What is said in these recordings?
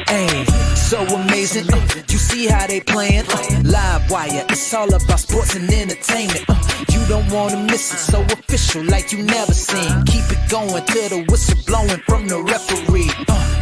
Hey, so amazing. You see how they playing? Live wire, it's all about sports and entertainment. You don't wanna miss it, so official like you never seen. Keep it going till the whistle blowing from the referee.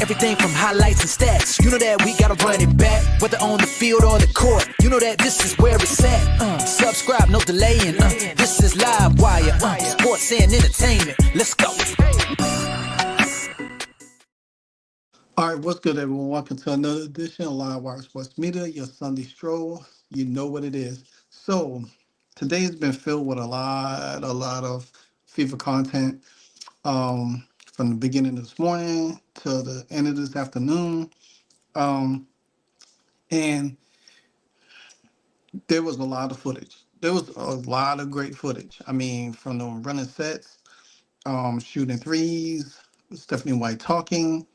Everything from highlights and stats, you know that we gotta run it back. Whether on the field or the court, you know that this is where it's at. Subscribe, no delaying. This is Live Wire, sports and entertainment. Let's go. All right, what's good, everyone? Welcome to another edition of Live Wire Sports Media, your Sunday stroll. You know what it is. So today's been filled with a lot of FIFA content from the beginning of this morning to the end of this afternoon. And there was a lot of footage. There was a lot of great footage. I mean, from the running sets, shooting threes, Stephanie White talking,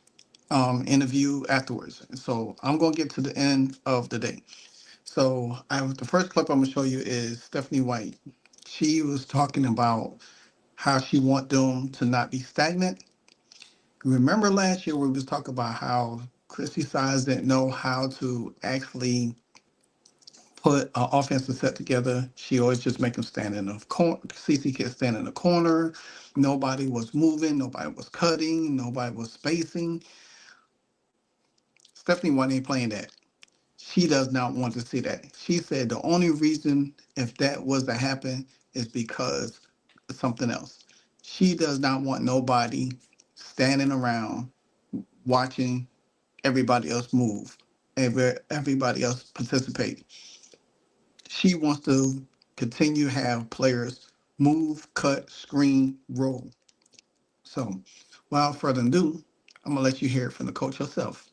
interview afterwards. So I'm going to get to the end of the day. So the first clip I'm gonna show you is Stephanie White. She was talking about how she want them to not be stagnant. Remember last year we was talking about how Chrissy Sides didn't know how to actually put an offensive set together. She always just make them stand in the corner. CC kids stand in the corner. Nobody was moving. Nobody was cutting. Nobody was spacing. Stephanie White ain't playing that. She does not want to see that. She said the only reason if that was to happen is because of something else. She does not want nobody standing around watching everybody else move, everybody else participate. She wants to continue to have players move, cut, screen, roll. So without further ado, I'm gonna let you hear it from the coach herself.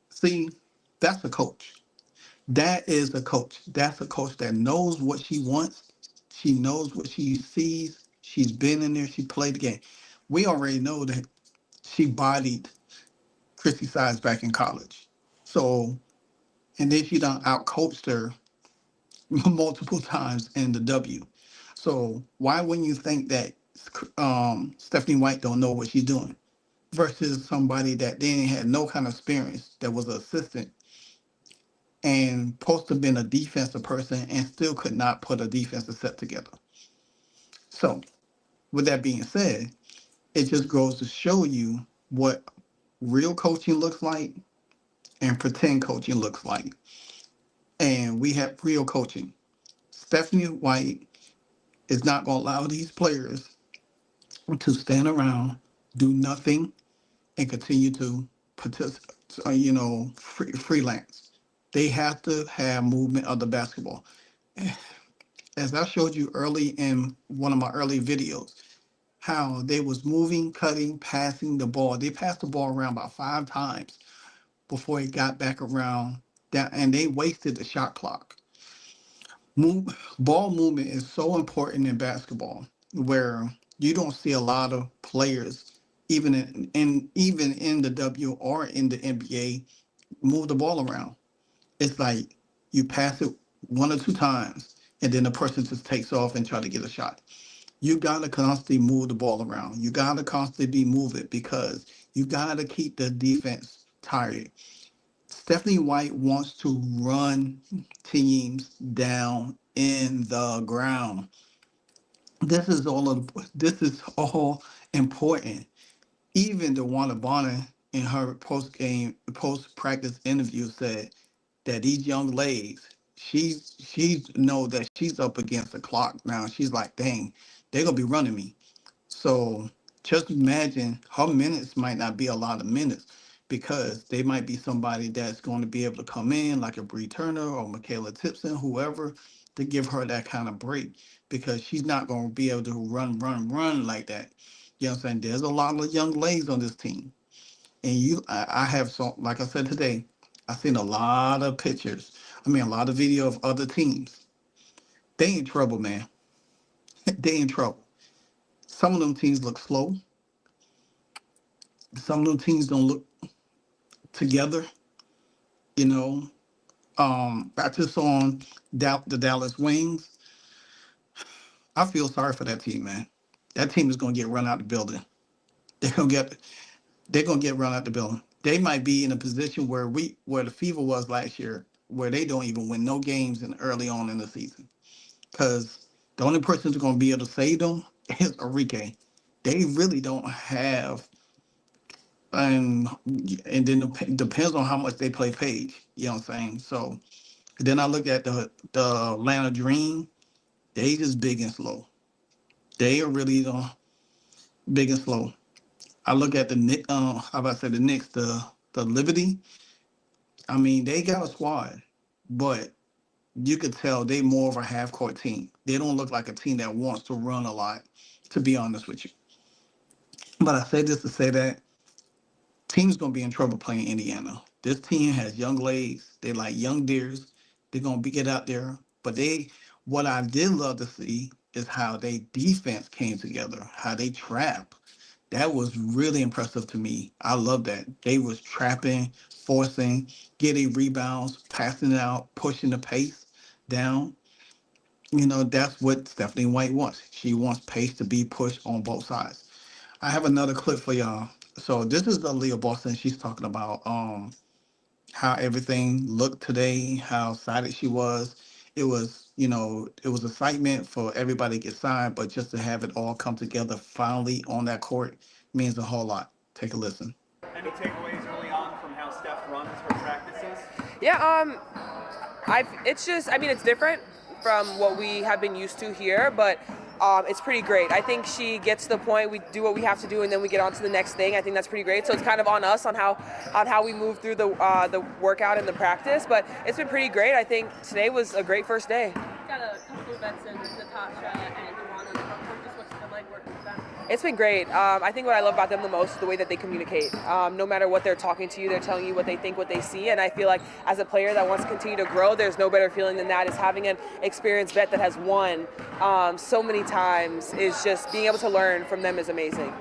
See, that's a coach. That is a coach. That's a coach that knows what she wants. She knows what she sees. She's been in there. She played the game. We already know that she bodied Chrissy Sides back in college. So, and then she done outcoached her multiple times in the W. So why wouldn't you think that Stephanie White don't know what she's doing versus somebody that then had no kind of experience that was an assistant and supposed to have been a defensive person and still could not put a defensive set together. So, with that being said, it just goes to show you what real coaching looks like and pretend coaching looks like. And we have real coaching. Stephanie White is not going to allow these players to stand around, do nothing, and continue to participate, freelance. They have to have movement of the basketball. As I showed you early in one of my early videos, how they was moving, cutting, passing the ball. They passed the ball around about 5 times before it got back around down, and they wasted the shot clock. Ball movement is so important in basketball, where you don't see a lot of players, even in the W or in the NBA, move the ball around. It's like you pass it 1 or 2 times, and then the person just takes off and try to get a shot. You gotta constantly move the ball around. You gotta constantly be moving because you gotta keep the defense tired. Stephanie White wants to run teams down in the ground. This is all important. Even DeWanda Bonner in her post practice interview said that these young ladies, she's know that she's up against the clock now. She's like, dang, they're gonna be running me. So just imagine her minutes might not be a lot of minutes because they might be somebody that's going to be able to come in like a Bree Turner or Michaela Tipson, whoever, to give her that kind of break because she's not going to be able to run like that. You know what I'm saying? There's a lot of young ladies on this team. And I have so, like I said today, I've seen a lot of pictures. I mean, a lot of video of other teams. They in trouble, man. They in trouble. Some of them teams look slow. Some of them teams don't look together. You know, I just on the Dallas Wings. I feel sorry for that team, man. That team is gonna get run out the building. They're gonna get they're gonna get run out the building. They might be in a position where the Fever was last year, where they don't even win no games in early on in the season. Because the only person who's gonna be able to save them is Enrique. They really don't have and and then depends on how much they play Page. You know what I'm saying? So then I look at the Atlanta Dream. They just big and slow. They are really big and slow. I look at the how about I say the Knicks, the Liberty. I mean, they got a squad, but you could tell they more of a half court team. They don't look like a team that wants to run a lot. To be honest with you, but I say this to say that team's gonna be in trouble playing Indiana. This team has young legs. They like young deers. They're gonna be get out there. But what I did love to see is how they defense came together, how they trap. That was really impressive to me. I love that. They was trapping, forcing, getting rebounds, passing it out, pushing the pace down. That's what Stephanie White wants. She wants pace to be pushed on both sides. I have another clip for y'all. So this is the Leah Boston. She's talking about how everything looked today, how excited she was. It was excitement for everybody to get signed, but just to have it all come together finally on that court means a whole lot. Take a listen. Any takeaways early on from how Steph runs her practices? Yeah, it's just, I mean, it's different from what we have been used to here, but it's pretty great. I think she gets to the point, we do what we have to do, and then we get on to the next thing. I think that's pretty great. So it's kind of on us on how we move through the workout and the practice, but it's been pretty great. I think today was a great first day. Got a couple of vets in Natasha and Juana. Just what's it like working with them? It's been great. I think what I love about them the most is the way that they communicate. No matter what they're talking to you, they're telling you what they think, what they see. And I feel like as a player that wants to continue to grow, there's no better feeling than that. Is having an experienced vet that has won so many times is just being able to learn from them is amazing.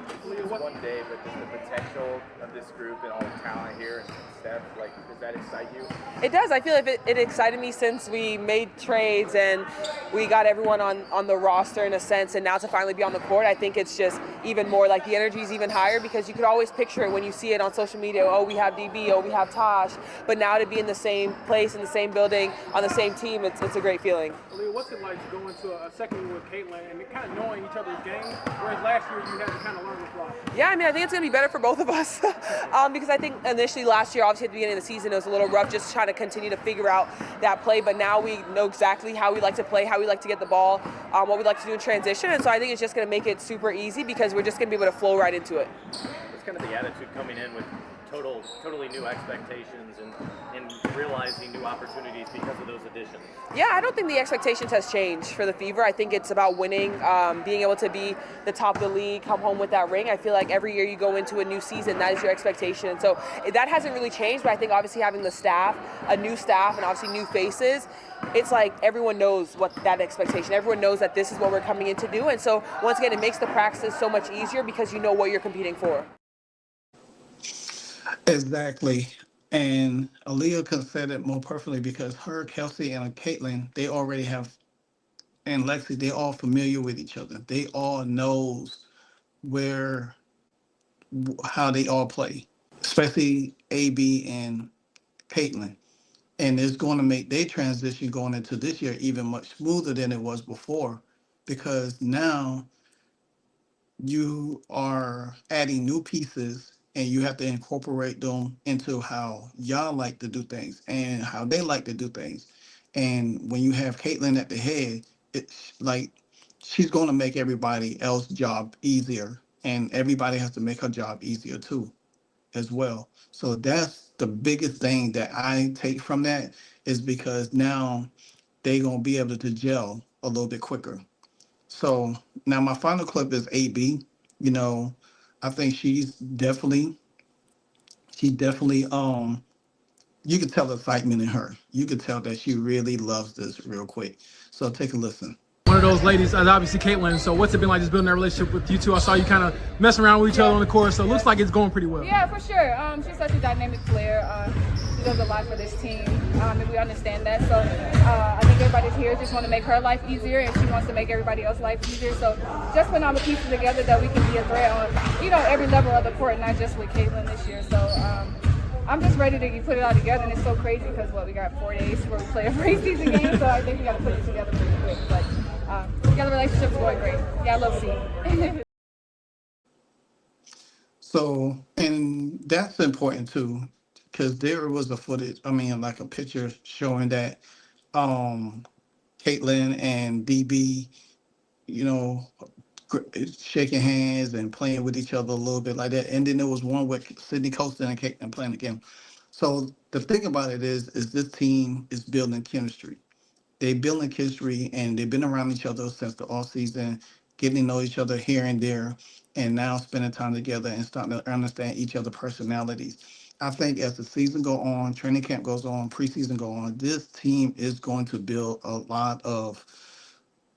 One day, but just the potential of this group and all the talent here and Steph, does that excite you? It does. I feel like it excited me since we made trades and we got everyone on the roster in a sense, and now to finally be on the court, I think it's just even more like the energy is even higher because you could always picture it when you see it on social media. Oh, we have DB. Oh, we have Tosh. But now to be in the same place, in the same building, on the same team, it's a great feeling. Aaliyah, what's it like to go into a second year with Caitlin and kind of knowing each other's game, whereas last year you had to kind of learn the fly? Yeah, I mean, I think it's going to be better for both of us because I think initially last year, obviously at the beginning of the season, it was a little rough just trying to continue to figure out that play, but now we know exactly how we like to play, how we like to get the ball, what we like to do in transition, and so I think it's just going to make it super easy because we're just going to be able to flow right into it. It's kind of the attitude coming in with totally new expectations and realizing new opportunities because of those additions. Yeah, I don't think the expectations has changed for the Fever. I think it's about winning, being able to be the top of the league, come home with that ring. I feel like every year you go into a new season, that is your expectation. And so that hasn't really changed, but I think obviously having the staff, a new staff, and obviously new faces, it's like everyone knows what that expectation. Everyone knows that this is what we're coming in to do. And so once again, it makes the practice so much easier because you know what you're competing for. Exactly. And Aaliyah could have said it more perfectly because her, Kelsey, and Caitlin, they already have, and Lexi, they all familiar with each other. They all knows where, how they all play, especially AB and Caitlin. And it's going to make their transition going into this year even much smoother than it was before because now you are adding new pieces and you have to incorporate them into how y'all like to do things and how they like to do things. And when you have Caitlin at the head, it's like she's going to make everybody else's job easier, and everybody has to make her job easier too, as well. So that's the biggest thing that I take from that is because now they're going to be able to gel a little bit quicker. So now my final clip is AB. You know, I think she definitely you could tell the excitement in her. You could tell that she really loves this real quick. So So take a listen. One of those ladies, obviously Caitlin. So what's it been like just building that relationship with you two? I saw you kind of messing around with each other on the court, so it looks like it's going pretty well. Yeah, for sure. She's such a dynamic player. She does a lot for this team, and we understand that. So I think everybody's here just want to make her life easier, and she wants to make everybody else's life easier. So just putting all the pieces together that we can be a threat on, every level of the court, not just with Caitlin this year. So I'm just ready to put it all together, and it's so crazy because we got 4 days before we play a preseason game, so I think we got to put it together pretty quick. But the relationship's going great. Yeah, I love seeing. So, and that's important too, because there was a footage, like a picture showing that Caitlin and DB, shaking hands and playing with each other a little bit like that. And then there was one with Sydney Colston and Caitlin playing again. So the thing about it is this team is building chemistry. They building chemistry, and they've been around each other since the off season, getting to know each other here and there, and now spending time together and starting to understand each other's personalities. I think as the season go on, training camp goes on, preseason go on, this team is going to build a lot of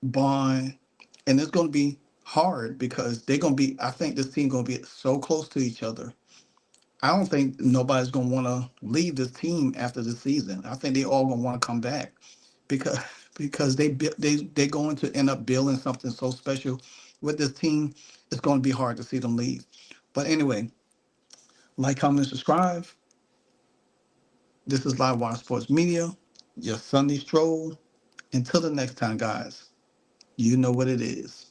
bond, and it's going to be hard because I think this team going to be so close to each other. I don't think nobody's going to want to leave this team after the season. I think they all going to want to come back because they're going to end up building something so special with this team. It's going to be hard to see them leave. But anyway, like, comment, subscribe. This is Live Wire Sports Media, your Sunday stroll. Until the next time, guys, you know what it is.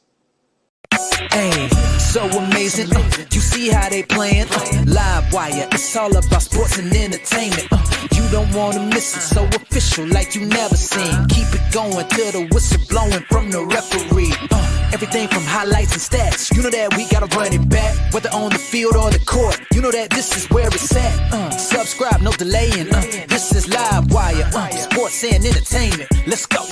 Hey, so amazing. You see how they playing? Live wire, it's all about sports and entertainment. You don't wanna miss it, so official like you never seen. Keep it going till the whistle blowing from the referee. Everything from highlights and stats. You know that we gotta run it back, whether on the field or the court. You know that this is where it's at. Subscribe, no delaying. This is Live Wire, sports and entertainment. Let's go.